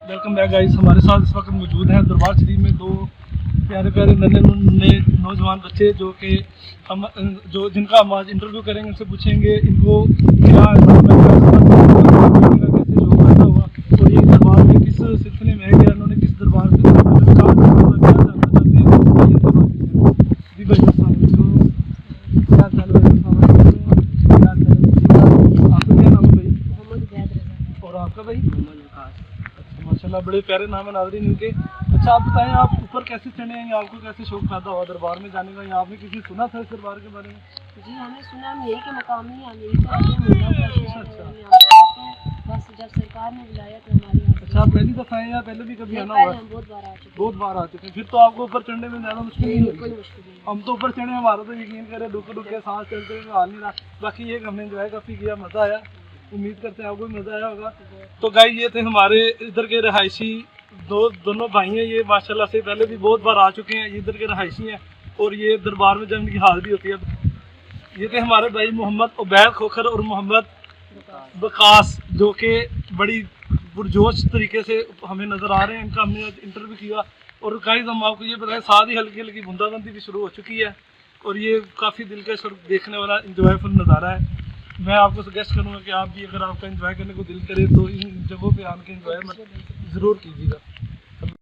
Welcome back guys. हमारे साथ इस वक्त मौजूद हैं दरबार शरीफ में दो प्यारे प्यारे नन्हे नौजवान बच्चे जो कि हम जिनका हम आज इंटरव्यू करेंगे, उनसे पूछेंगे इनको क्या कैसे जो पैदा हुआ और ये दरबार में किस सिलसिले में है, या उन्होंने किस दरबार से क्या जानना चाहते हैं। जी भाई क्या चालू है? आपका क्या नाम है भाई? मोहम्मद और आपका भाई? माशाल्लाह बड़े प्यारे नाम है नाज़रीन इनके। अच्छा आप बताएं, आप ऊपर कैसे चढ़े हैं, आपको कैसे शौक पैदा हुआ दरबार में जाने का, या आपने किसी सुना था इस दरबार के बारे में? जी हमने सुना, हम यही के मकामी हैं, हम यही से आते हैं। बस जब सरकार ने बुलाया तो हमारी। अच्छा आप पहली दफ़ा हैं या पहले भी कभी आना हुआ? हम बहुत बार आ चुके हैं। बहुत बार आ चुके हैं। फिर तो आपको ऊपर चढ़ने में ज़्यादा मुश्किल नहीं कोई हुई? मुश्किल नहीं। हम तो ऊपर चढ़े, हमारा तो यकीन करें रुक के सांस चलते हुए हाल नहीं रहा। बाकी ये हमने इंजॉय काफ़ी किया, मज़ा आया। उम्मीद करते हैं आपको भी मज़ा आया होगा। तो गाइस ये थे हमारे इधर के रहायशी दोनों भाई हैं। ये माशाल्लाह से पहले भी बहुत बार आ चुके हैं, ये इधर के रहायशी हैं और ये दरबार में जब इनकी हाज़िरी होती है। ये थे हमारे भाई मोहम्मद उबैद खोखर और मोहम्मद वकास, जो कि बड़ी पुरजोश तरीके से हमें नज़र आ रहे हैं। इनका हमने इंटरव्यू किया और गाइस हम आपको ये बताएं, साथ ही हल्की हल्की बूंदाबंदी भी शुरू हो चुकी है और ये काफ़ी दिलकश और देखने वाला इंजॉयफुल नज़ारा है। मैं आपको सजेस्ट करूँगा कि आप भी, अगर आपका एंजॉय करने को दिल करे तो इन जगहों पे आके एंजॉय ज़रूर कीजिएगा।